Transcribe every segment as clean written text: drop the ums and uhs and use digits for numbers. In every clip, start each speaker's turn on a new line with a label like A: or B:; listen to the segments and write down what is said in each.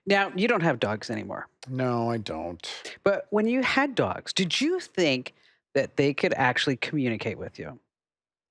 A: Now, you don't have dogs anymore.
B: No, I don't.
A: But when you had dogs, did you think that they could actually communicate with you?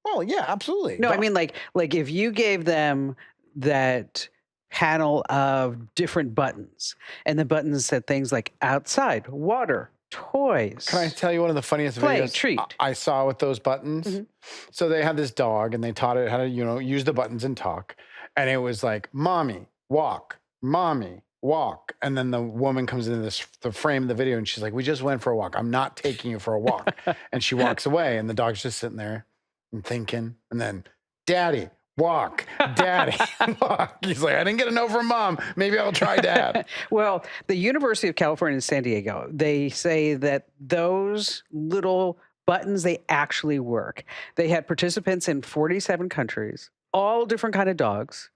B: Well, yeah, absolutely.
A: No, I mean like if you gave them that panel of different buttons and the buttons said things like outside, water, toys,
B: Can I tell you one of the funniest
A: play,
B: videos
A: treat.
B: I saw with those buttons?
A: Mhm.
B: So they had this dog and they taught it how to, use the buttons and talk. And it was like, mommy, walk, mommy, walk. And then the woman comes into the frame of the video and she's like, we just went for a walk. I'm not taking you for a walk. And she walks away and the dog's just sitting there and thinking. And then, daddy, walk, daddy, walk. He's like, I didn't get a no from mom. Maybe I'll try dad.
A: Well, the University of California in San Diego, they say that those little buttons, they actually work. They had participants in 47 countries, all different kind of dogs,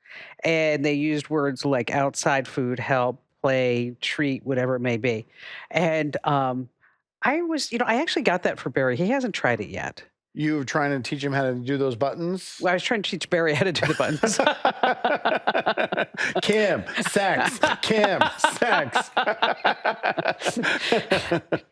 A: and they used words like outside, food, help, play, treat, whatever it may be. And I actually got that for Barry. He hasn't tried it yet.
B: You were trying to teach him how to do those buttons?
A: Well, I was trying to teach Barry how to do the buttons.
B: Kim, sex, Kim, sex.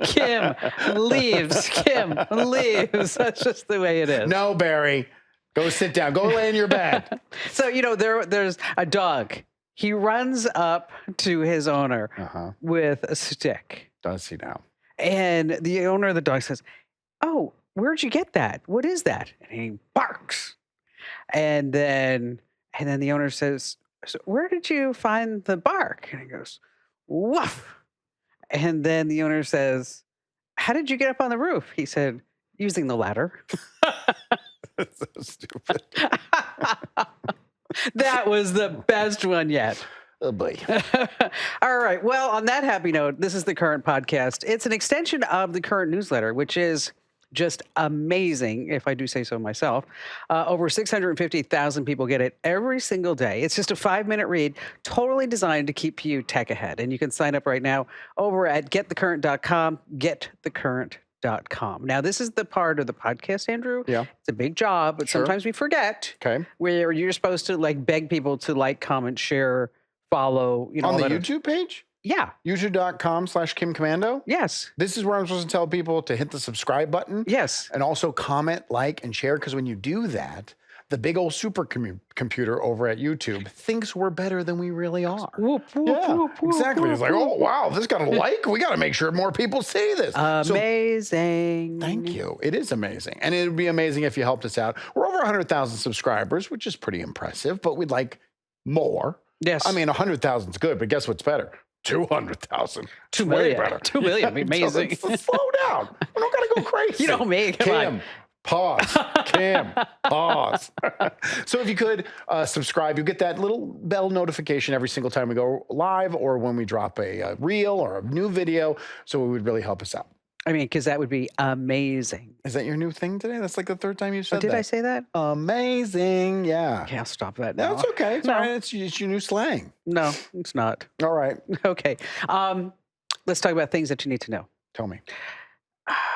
A: Kim leaves. Kim leaves. That's just the way it is.
B: No, Barry. Go sit down. Go lay in your bed.
A: So, there's a dog. He runs up to his owner with a stick.
B: Does he now?
A: And the owner of the dog says, oh, where'd you get that? What is that? And he barks. And then the owner says, so where did you find the bark? And he goes, woof. And then the owner says, how did you get up on the roof? He said, using the ladder.
B: That's so stupid.
A: That was the best one yet.
B: Oh, boy.
A: All right. Well, on that happy note, this is the Current Podcast. It's an extension of the Current newsletter, which is just amazing, if I do say so myself. Over 650,000 people get it every single day. It's just a 5-minute read, totally designed to keep you tech ahead. And you can sign up right now over at getthecurrent.com, getthecurrent.com. Now, this is the part of the podcast, Andrew.
B: Yeah.
A: It's a big job, but sometimes we forget.
B: Okay.
A: Where you're supposed to beg people to comment, share, follow.
B: On the YouTube page?
A: Yeah.
B: YouTube.com/Kim Komando?
A: Yes.
B: This is where I'm supposed to tell people to hit the subscribe button.
A: Yes.
B: And also comment, like, and share, because when you do that, the big old computer over at YouTube thinks we're better than we really are.
A: Whoop, whoop,
B: Yeah,
A: whoop, whoop,
B: exactly.
A: whoop,
B: It's like, oh, wow, this got a like. We got to make sure more people see this.
A: Amazing.
B: So, thank you. It is amazing. And it would be amazing if you helped us out. We're over 100,000 subscribers, which is pretty impressive, but we'd like more.
A: Yes.
B: I mean, 100,000 is good, but guess what's better? 200,000.
A: 2
B: Way
A: million.
B: better.
A: 2 million. Amazing.
B: So slow down. We don't got to go crazy.
A: You know me. Come
B: Kim,
A: on.
B: pause. Kim, pause. So if you could subscribe, you get that little bell notification every single time we go live or when we drop a reel or a new video. So it would really help us out.
A: I mean, because that would be amazing.
B: Is that your new thing today? That's like the third time you said that.
A: Did I say that?
B: Amazing. Yeah.
A: Okay, I'll stop that now.
B: No, it's okay. It's all right. It's your new slang.
A: No, it's not.
B: All right.
A: Okay. Let's talk about things that you need to know.
B: Tell me.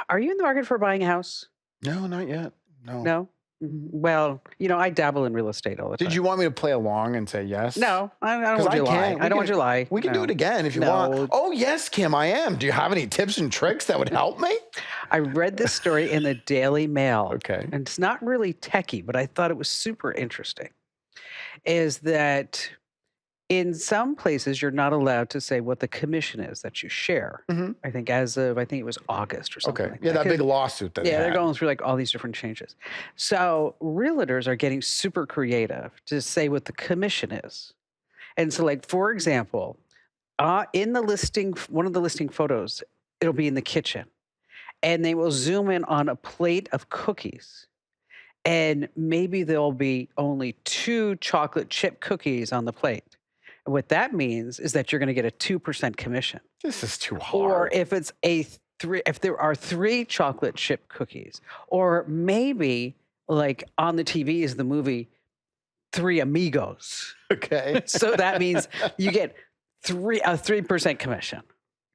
A: Are you in the market for buying a house?
B: No, not yet. No.
A: No? Well, I dabble in real estate all the time.
B: Did you want me to play along and say yes?
A: No, I don't want you to lie. I don't want you to lie.
B: We can do it again if you want. Oh, yes, Kim, I am. Do you have any tips and tricks that would help me?
A: I read this story in the Daily Mail.
B: Okay.
A: And it's not really techie, but I thought it was super interesting. Is that in some places you're not allowed to say what the commission is that you share.
B: Mm-hmm.
A: I think it was August or something.
B: Okay.
A: Like
B: Yeah, that big lawsuit that
A: they're going through all these different changes. So realtors are getting super creative to say what the commission is. And so for example, in the listing, one of the listing photos, it'll be in the kitchen. And they will zoom in on a plate of cookies. And maybe there'll be only 2 chocolate chip cookies on the plate. And what that means is that you're going to get a 2% commission.
B: This is too hard.
A: Or if it's if there are 3 chocolate chip cookies, or maybe on the TV is the movie 3 Amigos.
B: Okay.
A: So that means you get a 3% commission.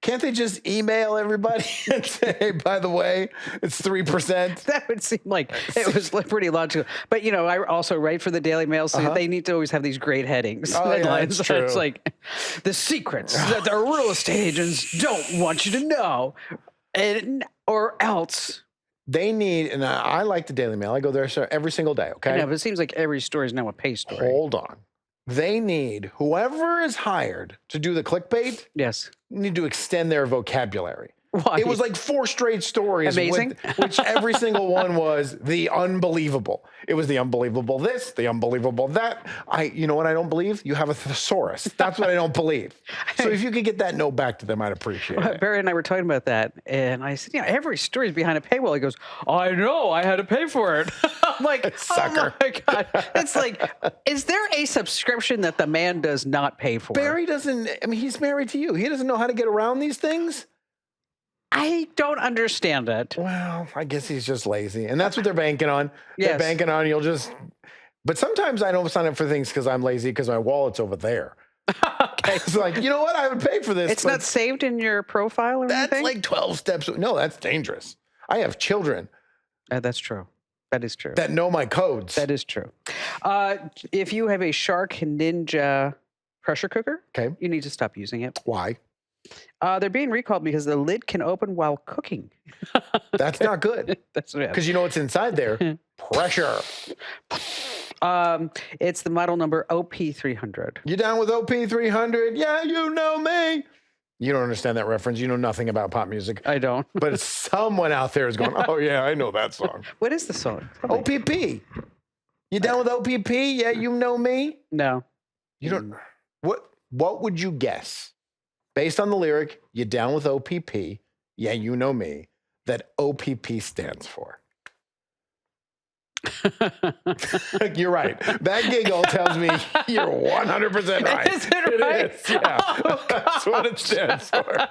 B: Can't they just email everybody and say, hey, by the way, it's 3%?
A: That would seem like it was pretty logical. But, you know, I also write for the Daily Mail, so they need to always have these great headings.
B: Oh, yeah,
A: headlines.
B: that's true.
A: It's like the secrets that the real estate agents don't want you to know, or else.
B: They need, and I like the Daily Mail. I go there every single day, okay?
A: Yeah, but it seems like every story is now a pay story.
B: Hold on. They need, whoever is hired to do the clickbait,
A: Yes.
B: need to extend their vocabulary.
A: Why?
B: It was like 4 straight stories.
A: Amazing.
B: Which every single one was the unbelievable. It was the unbelievable this, the unbelievable that. You know what I don't believe? You have a thesaurus. That's what I don't believe. So if you could get that note back to them, I'd appreciate it.
A: Barry and I were talking about that, and I said, yeah, every story is behind a paywall. He goes, I know, I had to pay for it. I'm like,
B: Sucker.
A: Oh my God. It's like, is there a subscription that the man does not pay for?
B: Barry doesn't, I mean, he's married to you. He doesn't know how to get around these things.
A: I don't understand it.
B: Well, I guess he's just lazy. And that's what they're banking on.
A: Yes.
B: They're banking on but sometimes I don't sign up for things because I'm lazy because my wallet's over there.
A: Okay.
B: It's like, you know what? I would pay for this.
A: It's not saved in your profile or
B: That's
A: anything?
B: like 12 steps. No, that's dangerous. I have children
A: That's true. That is true.
B: that know my codes.
A: That is true. If you have a SharkNinja pressure cooker,
B: Okay.
A: you need to stop using it.
B: Why?
A: They're being recalled because the lid can open while cooking.
B: That's not good.
A: That's what
B: Because you know what's inside there? Pressure.
A: It's the model number OP300.
B: You down with OP300? Yeah, you know me. You don't understand that reference. You know nothing about pop music.
A: I don't.
B: But someone out there is going, oh, yeah, I know that song.
A: What is the song? Tell me.
B: OPP. You down with OPP? Yeah, you know me.
A: No.
B: You don't. What would you guess? Based on the lyric, you down with OPP? Yeah, you know me. That OPP stands for. You're right. That giggle tells me you're 100% right.
A: Is it right?
B: It is, yeah.
A: Oh,
B: That's what it stands for.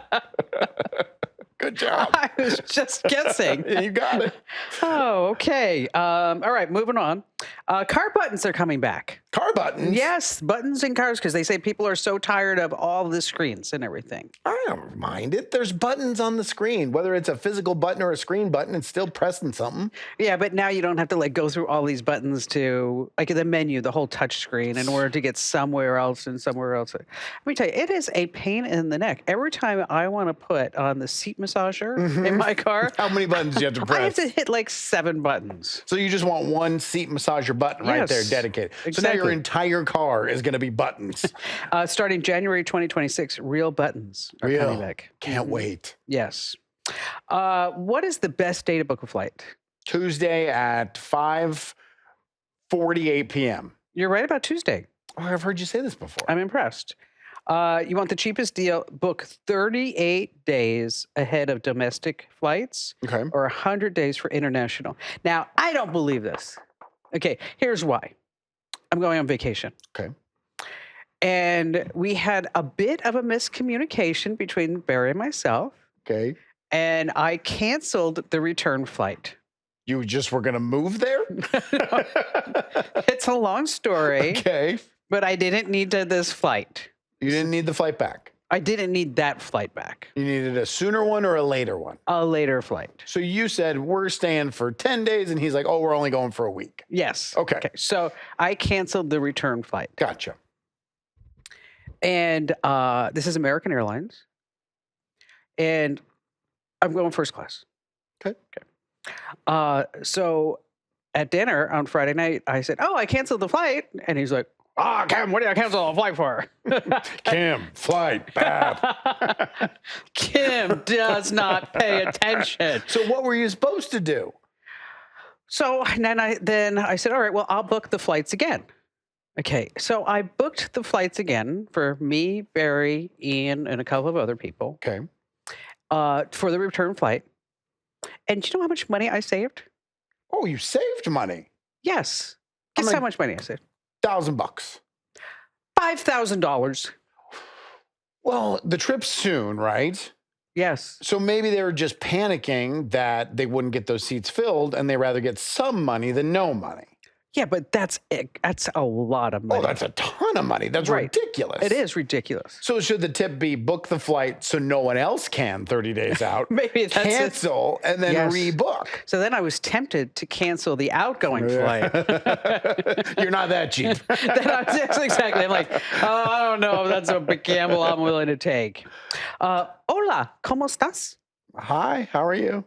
B: Good job.
A: I was just guessing.
B: You got it.
A: Oh, okay. All right, moving on. Car buttons are coming back.
B: Car buttons?
A: Yes, buttons in cars, because they say people are so tired of all the screens and everything.
B: I don't mind it. There's buttons on the screen. Whether it's a physical button or a screen button, it's still pressing something.
A: Yeah, but now you don't have to like go through all these buttons to like the menu, the whole touch screen, in order to get somewhere else and somewhere else. Let me tell you, it is a pain in the neck. Every time I want to put on the seat massager in my car,
B: How many buttons do you have to press?
A: I have to hit like 7 buttons.
B: So you just want one seat massager button right there
A: Yes,
B: dedicated. So now
A: exactly.
B: your entire car is going to be buttons.
A: Starting January 2026, real buttons are coming back.
B: Can't wait.
A: Yes. What is the best day to book a flight?
B: Tuesday at 5:48 p.m.
A: You're right about Tuesday.
B: Oh, I've heard you say this before.
A: I'm impressed. You want the cheapest deal? Book 38 days ahead of domestic flights
B: Okay.
A: or 100 days for international. Now, I don't believe this. Okay, here's why. I'm going on vacation.
B: Okay.
A: And we had a bit of a miscommunication between Barry and myself,
B: Okay.
A: and I canceled the return flight.
B: You just were going to move there?
A: It's a long story,
B: Okay.
A: but I didn't need this flight.
B: You didn't need the flight back.
A: I didn't need that flight back.
B: You needed a sooner one or a later one.
A: A later flight.
B: So you said, we're staying for 10 days. And he's like, oh, we're only going for a week.
A: Yes.
B: Okay.
A: So I canceled the return flight.
B: Gotcha.
A: And this is American Airlines. And I'm going first class.
B: Okay.
A: So at dinner on Friday night, I said, oh, I canceled the flight. And he's like, Kim, what did I cancel the flight for?
B: Kim, flight, bad.
A: Kim does not pay attention.
B: So what were you supposed to do?
A: So then I said, all right, well, I'll book the flights again. Okay, so I booked the flights again for me, Barry, Ian, and a couple of other people
B: Okay.
A: for the return flight. And do you know how much money I saved?
B: Oh, you saved money.
A: Yes.
B: How
A: Guess
B: many-
A: how much money I saved?
B: $1,000.
A: $5,000.
B: Well, the trip's soon, right?
A: Yes.
B: So maybe they were just panicking that they wouldn't get those seats filled and they rather get some money than no money.
A: Yeah, but that's a lot of money.
B: Oh, that's a ton of money. That's
A: Right.
B: ridiculous.
A: It is ridiculous.
B: So should the tip be book the flight so no one else can 30 days out?
A: Maybe that's it.
B: Cancel and then
A: Yes.
B: rebook.
A: So then I was tempted to cancel the outgoing flight.
B: You're not that cheap.
A: That's exactly. I'm like, oh, I don't know if that's a big gamble I'm willing to take. Hola, ¿cómo estás?
B: Hi, how are you?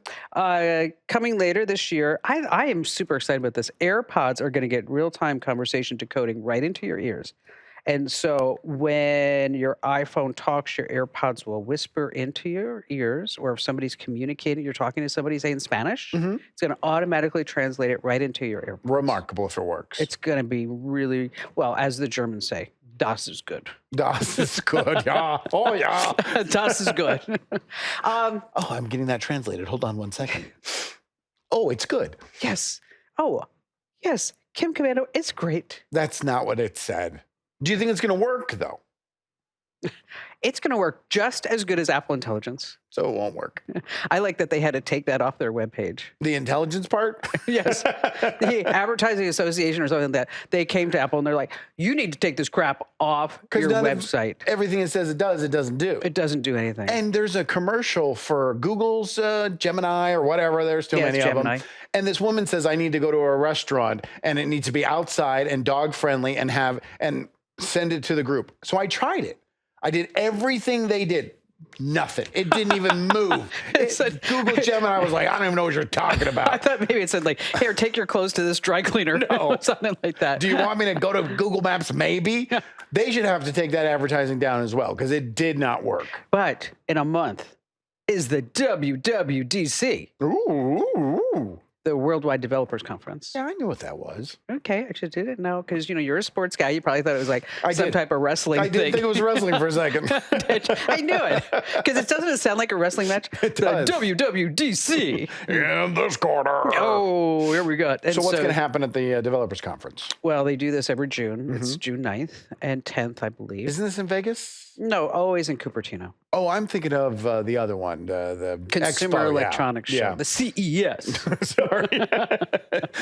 A: Coming later this year, I am super excited about this. AirPods are going to get real-time conversation decoding right into your ears. And so when your iPhone talks, your AirPods will whisper into your ears, or if somebody's communicating, you're talking to somebody, say in Spanish, it's going to automatically translate it right into your AirPods.
B: Remarkable if it works.
A: It's going to be really, well, as the Germans say, das ist good.
B: Das is good. Yeah. Oh, yeah.
A: Das ist good.
B: Oh, I'm getting that translated. Hold on one second. Oh, it's good.
A: Yes. Oh, yes. Kim Komando, it's great.
B: That's not what it said. Do you think it's going to work, though?
A: It's going to work just as good as Apple Intelligence.
B: So it won't work.
A: I like that they had to take that off their webpage.
B: The intelligence part?
A: Yes. The Advertising Association or something like that, they came to Apple and they're like, you need to take this crap off your website.
B: Everything it says it does, it doesn't do.
A: It doesn't do anything.
B: And there's a commercial for Google's Gemini or whatever. There's too many of them. And this woman says, I need to go to a restaurant and it needs to be outside and dog friendly and send it to the group. So I tried it. I did everything they did. Nothing. It didn't even move. Google Gemini was like, I don't even know what you're talking about.
A: I thought maybe it said like, here, take your clothes to this dry cleaner. No. Or something like that.
B: Do you want me to go to Google Maps? Maybe. They should have to take that advertising down as well because it did not work.
A: But in a month is the WWDC.
B: Ooh.
A: The Worldwide Developers Conference.
B: Yeah, I knew what that was.
A: Okay, I just didn't know because you're a sports guy. You probably thought it was like type of wrestling thing.
B: I did think it was wrestling for a second.
A: I knew it because doesn't sound like a wrestling match?
B: It does.
A: The WWDC.
B: In this corner.
A: Oh, here we go. And
B: so what's going to happen at the Developers Conference?
A: Well, they do this every June. It's June 9th and 10th, I believe.
B: Isn't this in Vegas?
A: No, always in Cupertino.
B: Oh, I'm thinking of the other one, the
A: Consumer
B: Expo,
A: Electronics Show, the CES.
B: Sorry.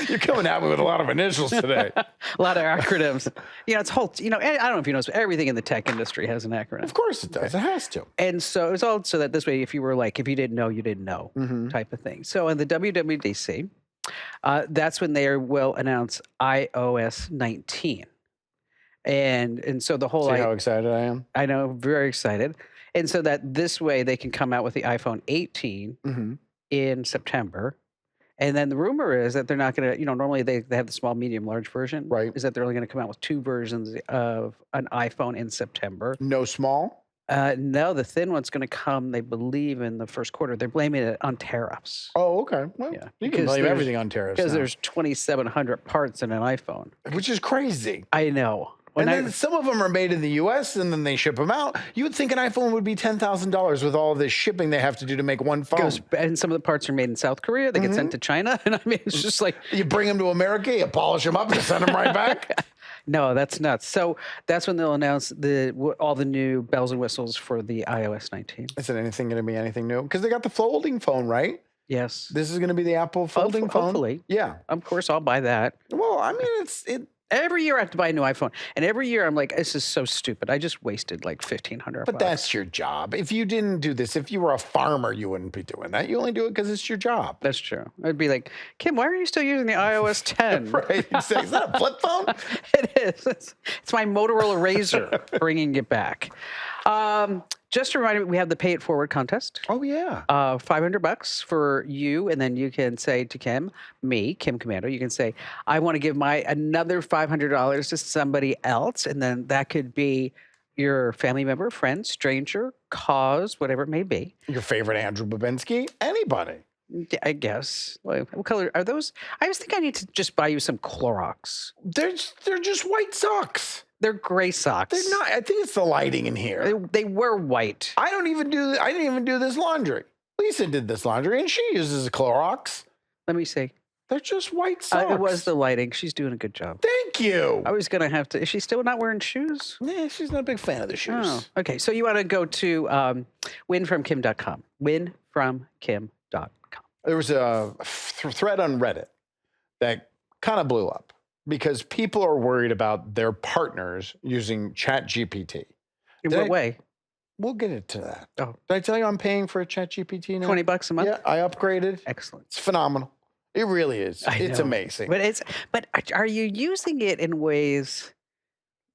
B: You're coming at me with a lot of initials today.
A: A lot of acronyms. It's whole, I don't know if you know, everything in the tech industry has an acronym.
B: Of course it does. It has to.
A: And so it's all so that this way, if you didn't know, you didn't know type of thing. So in the WWDC, that's when they will announce iOS 19. And so the whole...
B: See how excited I am?
A: I know, very excited. And so that this way they can come out with the iPhone 18 in September. And then the rumor is that they're not going to, normally they have the small, medium, large version.
B: Right.
A: Is that they're only going to come out with 2 versions of an iPhone in September.
B: No small?
A: No, the thin one's going to come, they believe, in the first quarter. They're blaming it on tariffs.
B: Oh, okay. Well, you can blame everything on tariffs.
A: Because there's 2,700 parts in an iPhone.
B: Which is crazy.
A: I know.
B: And then some of them are made in the U.S. and then they ship them out. You would think an iPhone would be $10,000 with all this shipping they have to do to make one phone.
A: And some of the parts are made in South Korea. They get sent to China. And I mean, it's just like...
B: You bring them to America, you polish them up, you send them right back.
A: No, that's nuts. So that's when they'll announce all the new bells and whistles for the iOS 19.
B: Is it anything going to be anything new? Because they got the folding phone, right?
A: Yes.
B: This is going to be the Apple folding phone?
A: Hopefully.
B: Yeah.
A: Of course, I'll buy that.
B: Well, I mean,
A: every year I have to buy a new iPhone. And every year I'm like, this is so stupid. I just wasted like $1,500.
B: But that's your job. If you didn't do this, if you were a farmer, you wouldn't be doing that. You only do it because it's your job.
A: That's true. I'd be like, Kim, why are you still using the iOS 10?
B: Right. Is that a flip phone?
A: It is. It's my Motorola Razr, bringing it back. Just a reminder, we have the Pay It Forward contest.
B: Oh, yeah.
A: $500 for you, and then you can say to Kim Komando, you can say, I want to give another $500 to somebody else, and then that could be your family member, friend, stranger, cause, whatever it may be.
B: Your favorite Andrew Babinski? Anybody.
A: I guess. What color are those? I just think I need to just buy you some Clorox.
B: They're just white socks.
A: They're gray socks.
B: They're not. I think it's the lighting in here.
A: They were white.
B: I didn't even do this laundry. Lisa did this laundry, and she uses a Clorox.
A: Let me see.
B: They're just white socks.
A: It was the lighting. She's doing a good job.
B: Thank you.
A: I was going to have to. Is she still not wearing shoes?
B: Yeah, she's not a big fan of the shoes.
A: Oh, okay. So you want to go to winfromkim.com. Winfromkim.com.
B: There was a thread on Reddit that kind of blew up because people are worried about their partners using ChatGPT.
A: In
B: Did
A: what
B: I-
A: way?
B: We'll get into that.
A: Oh,
B: Did I tell you I'm paying for a ChatGPT now?
A: $20 a month?
B: Yeah, I upgraded.
A: Excellent.
B: It's phenomenal. It really is.
A: I
B: It's
A: know.
B: amazing.
A: But are you using it in ways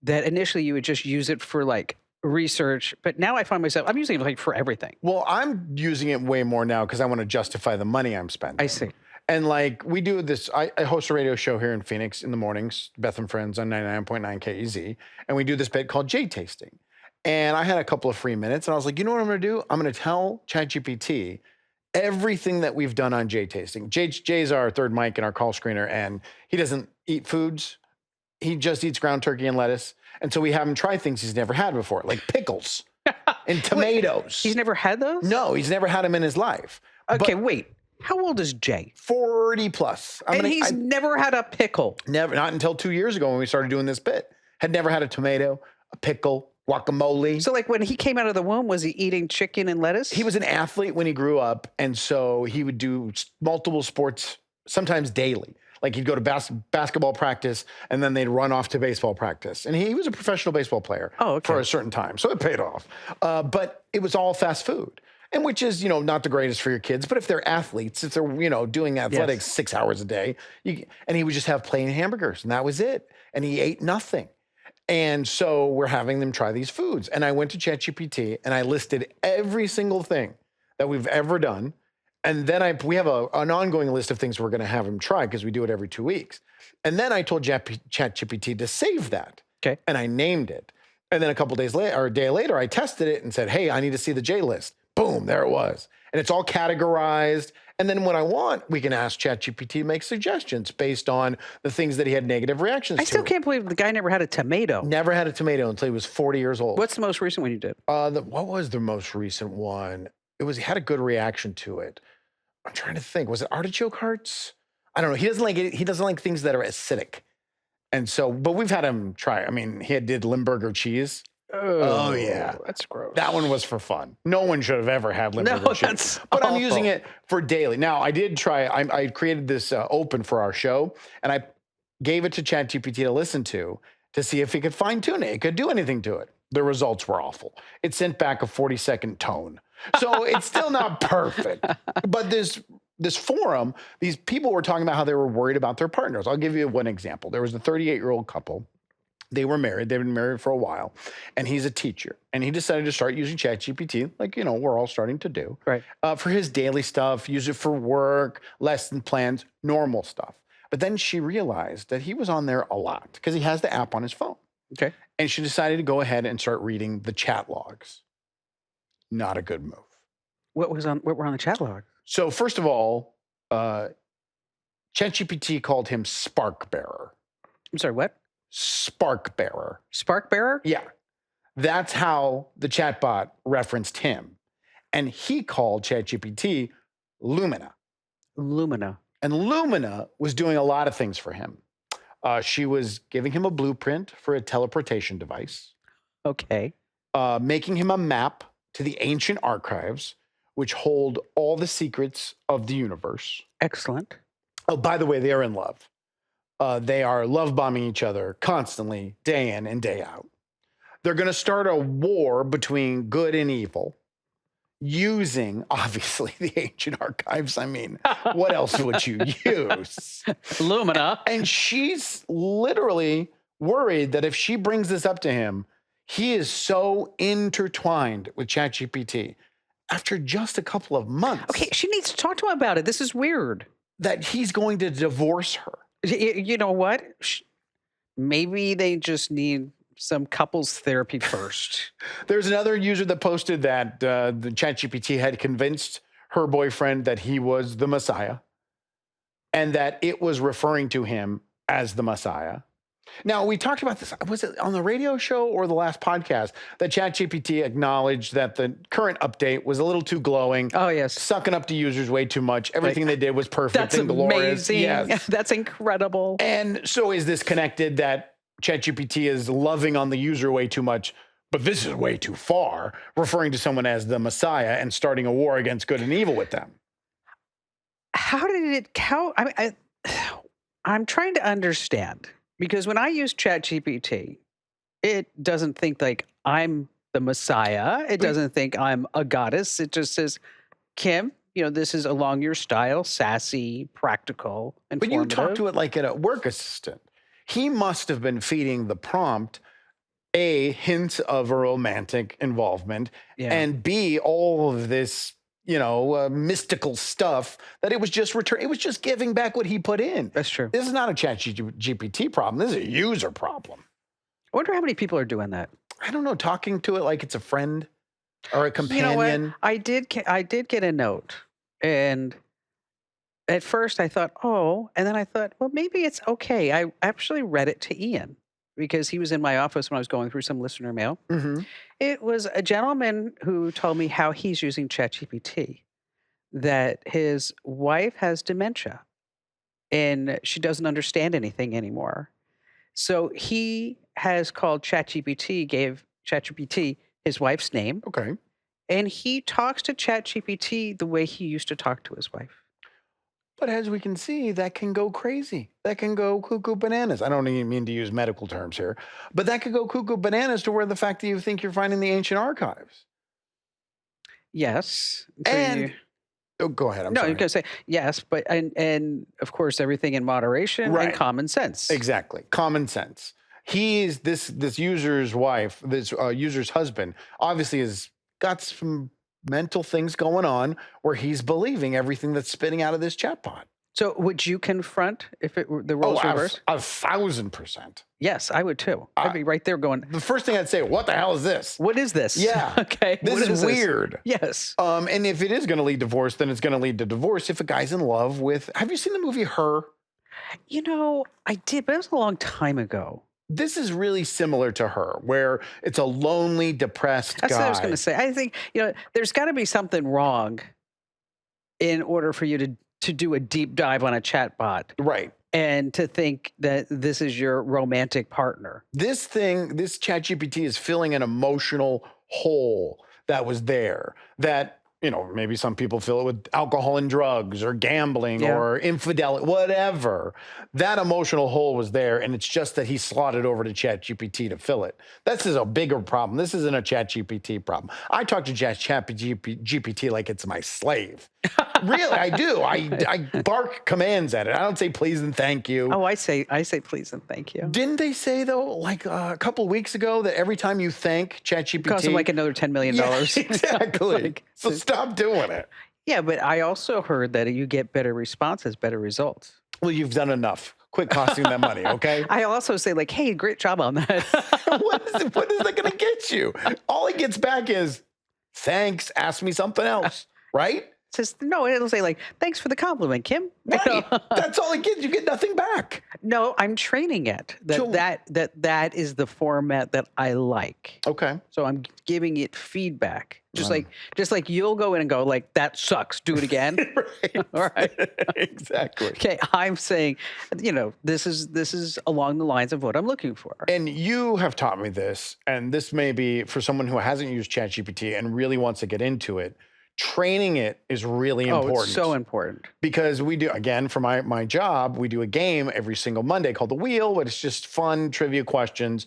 A: that initially you would just use it for like research, but now I find myself I'm using it like for everything.
B: Well, I'm using it way more now because I want to justify the money I'm spending.
A: I see.
B: And like we do this, I host a radio show here in Phoenix in the mornings, Beth and Friends on 99.9 KEZ. And we do this bit called Jade Tasting. And I had a couple of free minutes and I was like, you know what I'm going to do? I'm going to tell ChatGPT everything that we've done on Jade Tasting. Jay's our third mic and our call screener, and he doesn't eat foods. He just eats ground turkey and lettuce. And so we have him try things he's never had before, like pickles and tomatoes.
A: He's never had those?
B: No, he's never had them in his life.
A: Okay, wait. How old is Jay?
B: 40 plus.
A: He's never had a pickle.
B: Never, not until 2 years ago when we started doing this bit. Had never had a tomato, a pickle, guacamole.
A: So like when he came out of the womb, was he eating chicken and lettuce?
B: He was an athlete when he grew up. And so he would do multiple sports, sometimes daily. Like he'd go to basketball practice and then they'd run off to baseball practice. And he was a professional baseball player for a certain time. So it paid off. But it was all fast food. And which is, not the greatest for your kids. But if they're athletes, if they're, doing athletics 6 hours a day, and he would just have plain hamburgers and that was it. And he ate nothing. And so we're having them try these foods. And I went to ChatGPT and I listed every single thing that we've ever done. And then we have an ongoing list of things we're going to have him try because we do it every 2 weeks. And then I told ChatGPT to save that.
A: Okay.
B: And I named it. And then a couple days later, or a day later, I tested it and said, hey, I need to see the J list. Boom, there it was. And it's all categorized. And then when I want, we can ask ChatGPT to make suggestions based on the things that he had negative reactions to.
A: I still can't believe the guy never had a tomato.
B: Never had a tomato until he was 40 years old.
A: What's the most recent one you did?
B: What was the most recent one? He had a good reaction to it. I'm trying to think. Was it artichoke hearts? I don't know. He doesn't like it. He doesn't like things that are acidic. And so, but we've had him try. I mean, he did Limburger cheese. Oh yeah.
A: That's gross.
B: That one was for fun. No one should have ever had Limburger cheese.
A: That's
B: but
A: awful.
B: I'm using it for daily. Now, I did try. I created this open for our show, and I gave it to ChatGPT to listen to see if he could fine tune it. It could do anything to it. The results were awful. It sent back a 40-second tone. So it's still not perfect. But this forum, these people were talking about how they were worried about their partners. I'll give you one example. There was a 38-year-old couple. They were married. They've been married for a while. And he's a teacher. And he decided to start using ChatGPT, like, we're all starting to do.
A: Right.
B: For his daily stuff, use it for work, lesson plans, normal stuff. But then she realized that he was on there a lot because he has the app on his phone.
A: Okay.
B: And she decided to go ahead and start reading the chat logs. Not a good move.
A: What were on the chat log?
B: So first of all, ChatGPT called him Spark Bearer.
A: I'm sorry, what?
B: Spark Bearer.
A: Spark bearer?
B: Yeah. That's how the chatbot referenced him. And he called ChatGPT Lumina.
A: Lumina.
B: And Lumina was doing a lot of things for him. She was giving him a blueprint for a teleportation device.
A: Okay.
B: Making him a map to the ancient archives, which hold all the secrets of the universe.
A: Excellent.
B: Oh, by the way, they are in love. They are love bombing each other constantly, day in and day out. They're going to start a war between good and evil using, obviously, the ancient archives. I mean, what else would you use?
A: Lumina.
B: And she's literally worried that if she brings this up to him, he is so intertwined with ChatGPT after just a couple of months.
A: Okay, she needs to talk to him about it. This is weird.
B: That he's going to divorce her.
A: You know what? Maybe they just need some couples therapy first.
B: There's another user that posted that the ChatGPT had convinced her boyfriend that he was the Messiah and that it was referring to him as the Messiah. Now, we talked about this. Was it on the radio show or the last podcast that ChatGPT acknowledged that the current update was a little too glowing?
A: Oh, yes.
B: Sucking up to users way too much. Everything they did was perfect and glorious.
A: Amazing.
B: Yes.
A: That's incredible.
B: And so is this connected that ChatGPT is loving on the user way too much, but this is way too far, referring to someone as the Messiah and starting a war against good and evil with them?
A: How did it count? I'm trying to understand. Because when I use ChatGPT, it doesn't think like I'm the Messiah. It
B: But
A: doesn't think I'm a goddess. It just says, Kim, this is along your style, sassy, practical,
B: but you talk
A: informative.
B: to it like a work assistant. He must have been feeding the prompt A, hints of a romantic involvement,
A: Yeah,
B: and B, all of this, mystical stuff that it was just it was just giving back what he put in.
A: that's true.
B: This is not a chat GPT problem. This is a user problem.
A: I wonder how many people are doing that.
B: I don't know, talking to it like it's a friend or a
A: You know what?
B: companion.
A: I did get a note, and at first I thought, oh, and then I thought, well, maybe it's okay. I actually read it to Ian because he was in my office when I was going through some listener mail.
B: Hmm.
A: It was a gentleman who told me how he's using ChatGPT, that his wife has dementia and she doesn't understand anything anymore. So he has called ChatGPT, gave ChatGPT his wife's name,
B: Okay.
A: and he talks to ChatGPT the way he used to talk to his wife.
B: But as we can see, that can go crazy. That can go cuckoo bananas. I don't even mean to use medical terms here, but that could go cuckoo bananas to where the fact that you think you're finding the ancient archives.
A: Yes. So
B: And oh, go ahead. I'm
A: no, you're
B: sorry.
A: gonna say yes, but and of course everything in moderation and
B: Right.
A: common sense.
B: Exactly. Common sense. He's this user's wife, this user's husband, obviously has got some mental things going on where he's believing everything that's spitting out of this chatbot.
A: So would you confront if it were the
B: Oh,
A: roles reversed?
B: 1,000%.
A: Yes, I would too. I'd be right there going,
B: The first thing I'd say, what the hell is this?
A: what is this?
B: Yeah.
A: Okay.
B: This
A: what
B: is weird.
A: Yes.
B: And if it is going to lead to divorce, then it's going to lead to divorce if a guy's in love with. Have you seen the movie Her?
A: I did, but it was a long time ago.
B: This is really similar to Her, where it's a lonely, depressed
A: That's
B: guy.
A: what I was going to say. I think, there's got to be something wrong in order for you to do a deep dive on a chatbot
B: Right.
A: and to think that this is your romantic partner.
B: This ChatGPT is filling an emotional hole that was there that, maybe some people fill it with alcohol and drugs or gambling
A: Yeah.
B: or infidelity, whatever. That emotional hole was there. And it's just that he slotted over to ChatGPT to fill it. This is a bigger problem. This isn't a ChatGPT problem. I talk to ChatGPT like it's my slave. Really, I do. I bark commands at it. I don't say please and thank you.
A: Oh, I say please and thank you.
B: Didn't they say though, like a couple weeks ago, that every time you thank ChatGPT,
A: Cost them like another $10 million.
B: Yeah, exactly. So stop doing it.
A: Yeah, but I also heard that you get better responses, better results.
B: Well, you've done enough. Quit costing them money, okay?
A: I also say like, hey, great job on that.
B: What is that going to get you? All it gets back is thanks. Ask me something else, right?
A: Says no, it'll say like, thanks for the compliment, Kim.
B: Right. That's all it gets. You get nothing back.
A: No, I'm training it
B: So-
A: that is the format that I like.
B: Okay.
A: So I'm giving it feedback. Just like you'll go in and go like, that sucks. Do it again.
B: Right.
A: All right.
B: Exactly.
A: Okay. I'm saying, this is along the lines of what I'm looking for.
B: And you have taught me this, and this may be for someone who hasn't used ChatGPT and really wants to get into it. Training it is really important.
A: Oh, it's so important.
B: Because we do, again, for my job, we do a game every single Monday called The Wheel, but it's just fun trivia questions.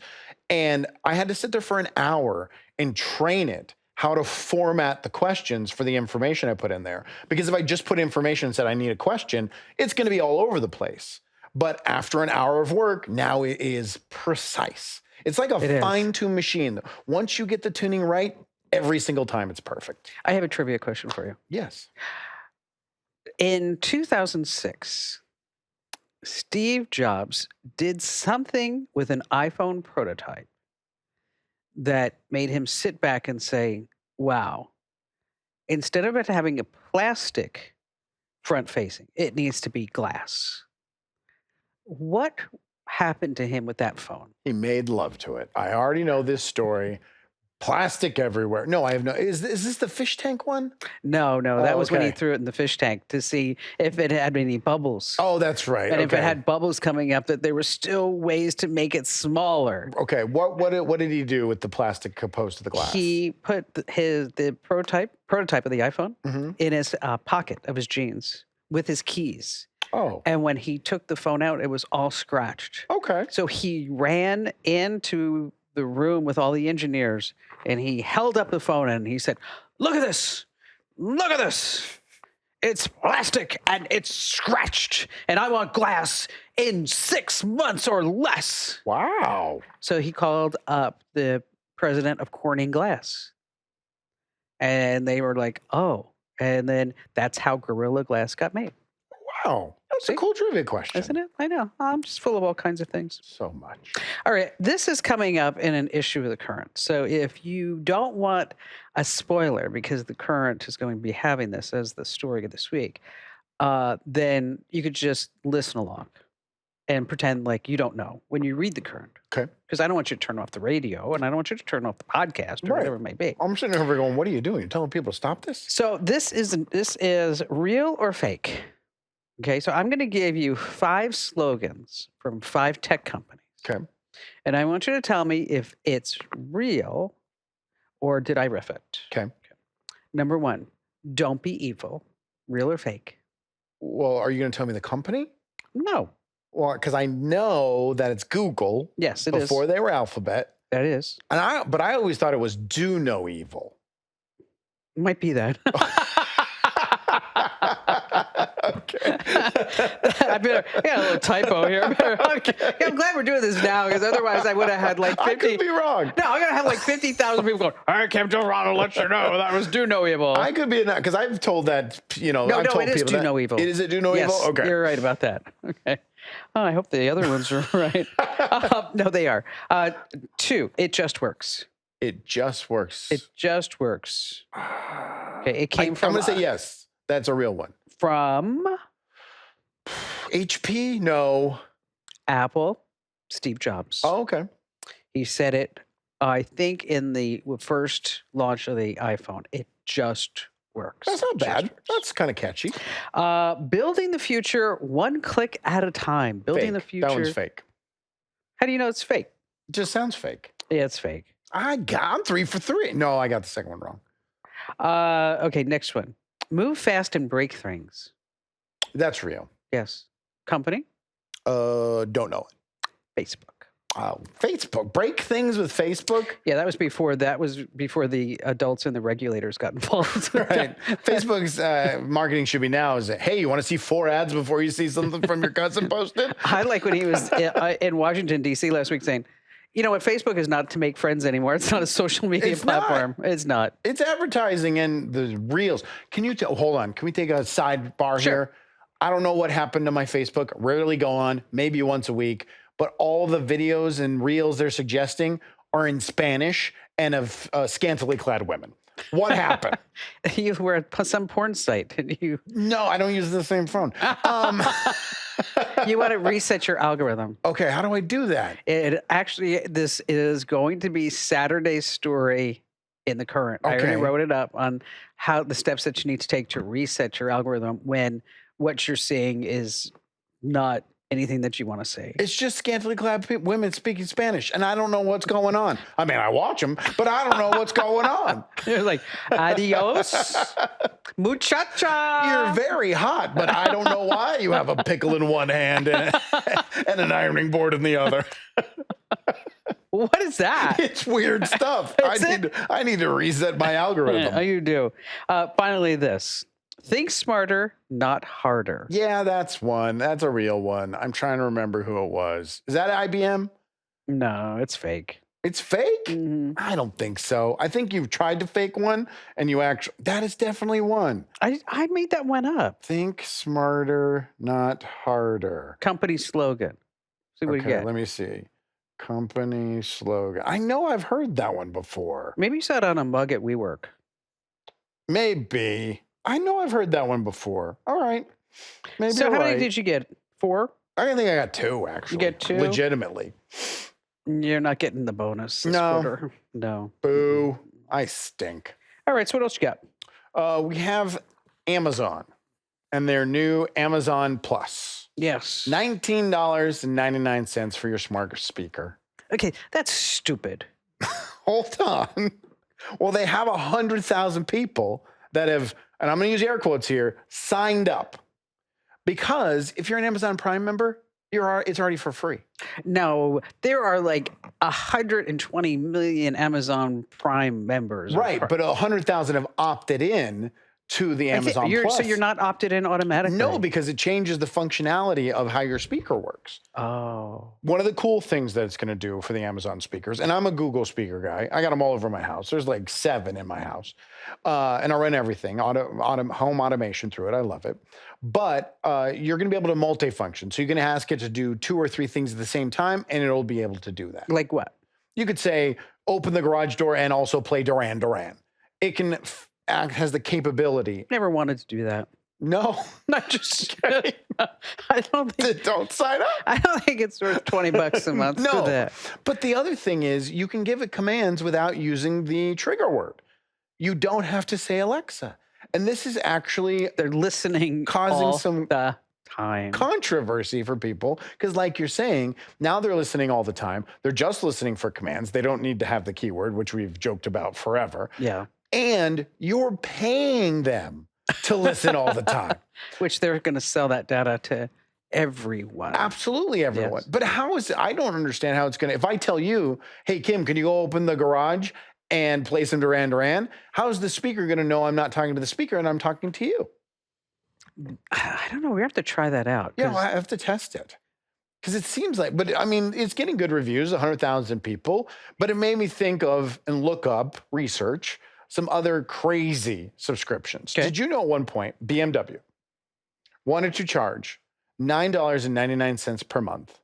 B: And I had to sit there for an hour and train it how to format the questions for the information I put in there. Because if I just put information and said I need a question, it's going to be all over the place. But after an hour of work, now it is precise. It's like a fine-tuned machine. Once you get the tuning right, every single time it's perfect.
A: I have a trivia question for you.
B: Yes.
A: In 2006, Steve Jobs did something with an iPhone prototype that made him sit back and say, wow, instead of it having a plastic front facing, it needs to be glass. What happened to him with that phone?
B: He made love to it. I already know this story. Plastic everywhere. No, I have no. Is this the fish tank one?
A: No, that was when he
B: okay.
A: threw it in the fish tank to see if it had any bubbles.
B: Oh, that's right.
A: And if it had bubbles coming up, that there were still ways to make it smaller.
B: Okay, what did he do with the plastic opposed to the glass?
A: He put the prototype of the iPhone in his pocket of his jeans with his keys.
B: Oh,
A: And when he took the phone out, it was all scratched.
B: okay.
A: So he ran into the room with all the engineers and he held up the phone and he said, "Look at this. Look at this. It's plastic and it's scratched. And I want glass in 6 months or less."
B: Wow.
A: So he called up the president of Corning Glass. And they were like, "Oh." And then that's how Gorilla Glass got made.
B: Wow. That's
A: See?
B: a cool trivia question.
A: Isn't it? I know. I'm just full of all kinds of things.
B: So much.
A: All right. This is coming up in an issue of the Current. So if you don't want a spoiler, because the Current is going to be having this as the story of this week, then you could just listen along and pretend like you don't know when you read the Current.
B: Okay.
A: Because I don't want you to turn off the radio and I don't want you to turn off the podcast or
B: Right.
A: whatever it may be.
B: I'm sitting over going, what are you doing? You're telling people to stop this?
A: So this is real or fake. Okay, so I'm going to give you 5 slogans from 5 tech companies.
B: Okay.
A: And I want you to tell me if it's real or did I riff it?
B: Okay.
A: Number 1, don't be evil. Real or fake?
B: Well, are you going to tell me the company?
A: No.
B: Well, because I know that it's Google
A: Yes, it is.
B: before they were Alphabet.
A: That is.
B: But I always thought it was do no evil.
A: Might be that.
B: Okay.
A: I got a little typo here. Okay. I'm glad we're doing this now because otherwise I would have had like 50.
B: I could be wrong.
A: No, I'm going to have like 50,000 people going, "All right, Kim Toronto, let you know that was do no evil."
B: I could be in that because I've told that,
A: No,
B: I've told
A: it is
B: people
A: do
B: that.
A: no evil.
B: Is it do no
A: Yes,
B: evil? Okay.
A: You're right about that. Okay. Oh, I hope the other ones are right. No, they are. 2, it just works.
B: It just works.
A: It just works. Okay, it came from.
B: I'm going to say yes. That's a real one.
A: From
B: HP? No.
A: Apple, Steve Jobs.
B: Oh, okay.
A: He said it, I think, in the first launch of the iPhone. It just works.
B: That's not
A: It just
B: bad.
A: works.
B: That's kind of catchy.
A: Building the future one click at a time. Building the
B: Fake.
A: future.
B: That one's fake.
A: How do you know it's fake?
B: It just sounds fake.
A: Yeah, it's fake.
B: I'm 3 for 3. No, I got the second one wrong.
A: Okay, next one. Move fast and break things.
B: That's real.
A: Yes. Company?
B: Don't know it.
A: Facebook.
B: Facebook. Break things with Facebook?
A: Yeah, that was before the adults and the regulators got involved.
B: Right. Facebook's marketing should be now is that, hey, you want to see 4 ads before you see something from your cousin posted?
A: I like when he was in Washington, D.C. last week saying, you know what, Facebook is not to make friends anymore. It's not a social media platform. It's not.
B: It's advertising and the reels. Can you hold on? Can we take a sidebar here? I don't know what happened to my Facebook. Rarely go on, maybe once a week. But all the videos and reels they're suggesting are in Spanish and of scantily clad women. What happened?
A: You were at some porn site, didn't you?
B: No, I don't use the same phone.
A: You want to reset your algorithm.
B: Okay, how do I do that?
A: This is going to be Saturday's story in the Current. I already
B: Okay.
A: wrote it up on how the steps that you need to take to reset your algorithm when what you're seeing is not anything that you want to see.
B: It's just scantily clad women speaking Spanish, and I don't know what's going on. I mean, I watch them, but I don't know what's going on.
A: You're like, adios, muchacha.
B: You're very hot, but I don't know why you have a pickle in one hand and an ironing board in the other.
A: What is that?
B: It's weird stuff.
A: Is
B: I need to reset my algorithm.
A: Yeah, you do. Finally, this. Think smarter, not harder.
B: Yeah, that's one. That's a real one. I'm trying to remember who it was. Is that IBM?
A: No, it's fake.
B: It's fake?
A: Mhm.
B: I don't think so. I think you've tried to fake one and you actually, that is definitely one.
A: I made that one up.
B: Think smarter, not harder.
A: Company slogan. See what you
B: Okay,
A: get.
B: let me see. Company slogan. I know I've heard that one before.
A: Maybe you saw it on a mug at WeWork.
B: Maybe. I know I've heard that one before. All right. Maybe
A: So
B: you're
A: how
B: right.
A: many did you get? 4?
B: I think I got 2, actually.
A: get 2?
B: Legitimately.
A: You're not getting the bonus this
B: No.
A: quarter. No.
B: Boo. I stink.
A: All right, so what else you got?
B: We have Amazon and their new Amazon Plus.
A: Yes.
B: $19.99 for your smart speaker.
A: Okay, that's stupid.
B: Hold on. Well, they have 100,000 people that have, and I'm going to use air quotes here, signed up. Because if you're an Amazon Prime member, it's already for free.
A: No, there are like 120 million Amazon Prime members.
B: Right, but 100,000 have opted in to the Amazon Plus.
A: So you're not opted in automatically?
B: No, because it changes the functionality of how your speaker works.
A: Oh.
B: One of the cool things that it's going to do for the Amazon speakers, and I'm a Google speaker guy. I got them all over my house. There's like 7 in my house. And I run everything, home automation through it. I love it. But you're going to be able to multifunction. So you can ask it to do 2 or 3 things at the same time, and it'll be able to do that.
A: Like what?
B: You could say, open the garage door and also play Duran Duran. It can has the capability.
A: Never wanted to do that.
B: No,
A: Not just kidding. I don't think
B: don't sign up.
A: I don't think it's worth $20 a month for that.
B: But the other thing is you can give it commands without using the trigger word. You don't have to say Alexa. And this is actually
A: They're listening
B: causing
A: all
B: some
A: the time.
B: controversy for people because, like you're saying, now they're listening all the time. They're just listening for commands. They don't need to have the keyword, which we've joked about forever.
A: Yeah.
B: And you're paying them to listen all the time.
A: Which they're going to sell that data to everyone.
B: Absolutely everyone.
A: Yes.
B: But how is I don't understand how it's going to, if I tell you, hey, Kim, can you go open the garage and play some Duran Duran? How is the speaker going to know I'm not talking to the speaker and I'm talking to you?
A: I don't know. We have to try that out.
B: Yeah, well, I have to test it. Because it seems like, but I mean, it's getting good reviews, 100,000 people, but it made me think of and look up, research some other crazy subscriptions.
A: Okay.
B: Did you know at one point, BMW wanted to charge $9.99 per month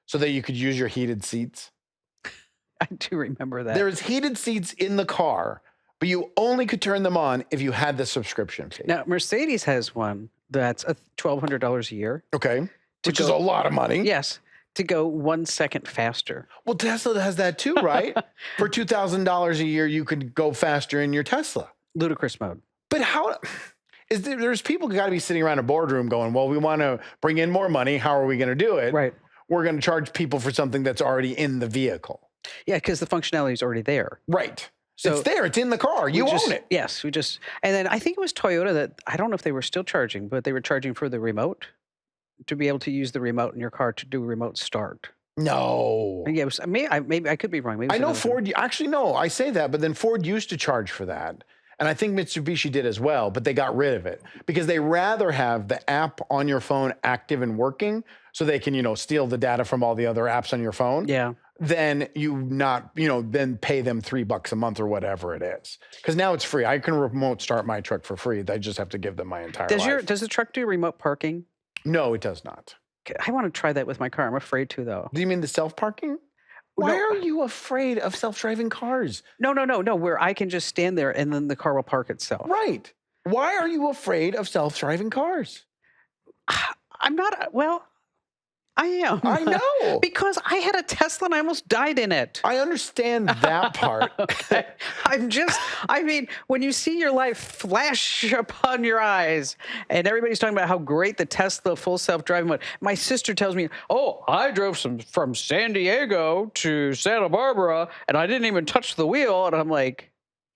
B: so that you could use your heated seats?
A: I do remember that.
B: There's heated seats in the car, but you only could turn them on if you had the subscription fee.
A: Now, Mercedes has one that's $1,200 a year.
B: Okay. Which is a lot of money.
A: Yes. To go 1 second faster.
B: Well, Tesla has that too, right? For $2,000 a year, you could go faster in your Tesla.
A: Ludicrous mode.
B: But how is there's people got to be sitting around a boardroom going, well, we want to bring in more money. How are we going to do it?
A: Right.
B: We're going to charge people for something that's already in the vehicle.
A: Yeah, because the functionality is already there.
B: Right.
A: So
B: it's there. It's in the car. You own it.
A: Yes. And then I think it was Toyota that, I don't know if they were still charging, but they were charging for the remote to be able to use the remote in your car to do remote start.
B: No.
A: Yeah, it was, maybe I could be wrong. Maybe
B: I know Ford, actually, no, I say that, but then Ford used to charge for that. And I think Mitsubishi did as well, but they got rid of it because they rather have the app on your phone active and working so they can, steal the data from all the other apps on your phone.
A: Yeah.
B: Then then pay them $3 a month or whatever it is. Because now it's free. I can remote start my truck for free. I just have to give them my entire life.
A: Does the truck do remote parking?
B: No, it does not.
A: I want to try that with my car. I'm afraid to, though.
B: Do you mean the self-parking? Why are you afraid of self-driving cars?
A: No. Where I can just stand there and then the car will park itself.
B: Right. Why are you afraid of self-driving cars?
A: I'm not. Well, I am.
B: I know.
A: Because I had a Tesla and I almost died in it.
B: I understand that part.
A: Okay. When you see your life flash upon your eyes and everybody's talking about how great the Tesla full self-driving was, my sister tells me, oh, I drove from San Diego to Santa Barbara and I didn't even touch the wheel. And I'm like,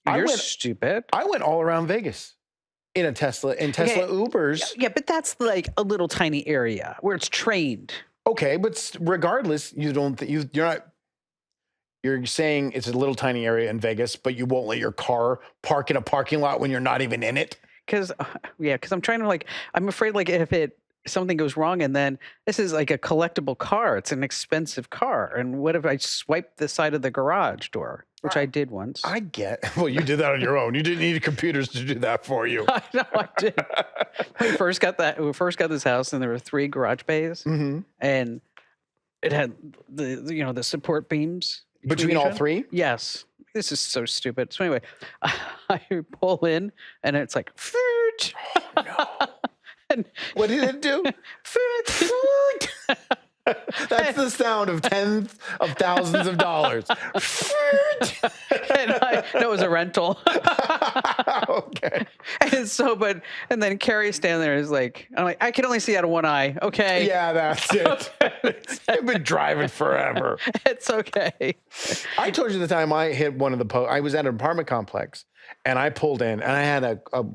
A: you're stupid.
B: I went all around Vegas in a Tesla, Ubers.
A: Yeah, but that's like a little tiny area where it's trained.
B: Okay, but regardless, you're saying it's a little tiny area in Vegas, but you won't let your car park in a parking lot when you're not even in it?
A: Because I'm trying to I'm afraid if something goes wrong and then this is like a collectible car. It's an expensive car. And what if I swipe the side of the garage door, which I did once?
B: Well, you did that on your own. You didn't need computers to do that for you.
A: I know I did. We first got this house and there were 3 garage bays and it had the support beams.
B: Between all 3?
A: Yes. This is so stupid. So anyway, I pull in and it's like, food.
B: Oh, no. And what did it do?
A: Food.
B: That's the sound of tens of thousands of dollars.
A: It was a rental.
B: Okay.
A: And then Carrie's standing there is like, I'm like, I can only see out of one eye. Okay.
B: Yeah, that's it. I've been driving forever.
A: It's okay.
B: I told you the time I hit one of the I was at an apartment complex and I pulled in and I had a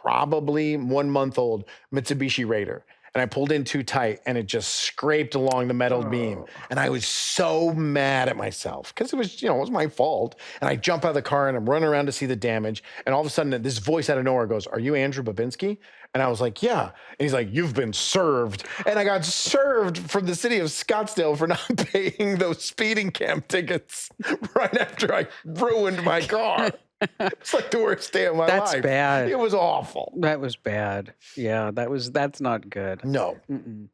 B: probably 1 month old Mitsubishi Raider. and I pulled in too tight and it just scraped along the metal beam. And I was so mad at myself because it was, it was my fault. And I jump out of the car and I'm running around to see the damage. And all of a sudden this voice out of nowhere goes, "Are you Andrew Babinski?" And I was like, "Yeah." And he's like, "You've been served." And I got served from the city of Scottsdale for not paying those speeding cam tickets right after I ruined my car. It's like the worst day of my life.
A: That's bad.
B: It was awful.
A: That was bad. Yeah, that's not good.
B: No.
A: Mm-mm.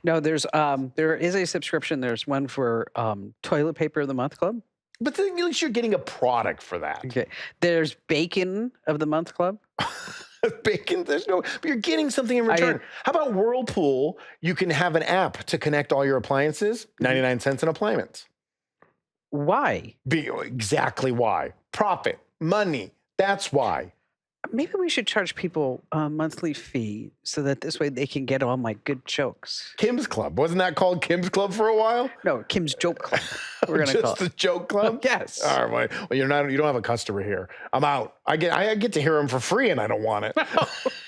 A: No, there is a subscription. There's one for Toilet Paper of the Month Club.
B: But then at least you're getting a product for that.
A: Okay. There's Bacon of the Month Club.
B: Bacon, but you're getting something in return. How about Whirlpool? You can have an app to connect all your appliances, 99 cents an appliance.
A: Why?
B: Exactly why. Profit, money. That's why.
A: Maybe we should charge people a monthly fee so that this way they can get all my good jokes.
B: Kim's Club. Wasn't that called Kim's Club for a while?
A: No, Kim's Joke Club. We're gonna call
B: Just
A: it.
B: the joke club?
A: Yes.
B: All right. Well, you don't have a customer here. I'm out. I get to hear him for free and I don't want it.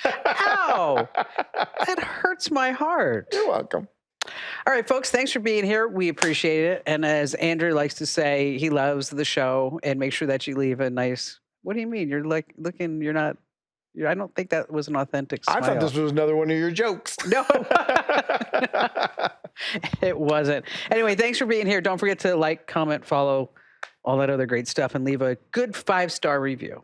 A: Ow! That hurts my heart.
B: You're welcome.
A: All right, folks, thanks for being here. We appreciate it. And as Andrew likes to say, he loves the show, and make sure that you leave a nice, what do you mean? You're like looking, you're not, I don't think that was an authentic smile.
B: I thought this was another one of your jokes.
A: No. It wasn't. Anyway, thanks for being here. Don't forget to like, comment, follow, all that other great stuff, and leave a good 5-star review.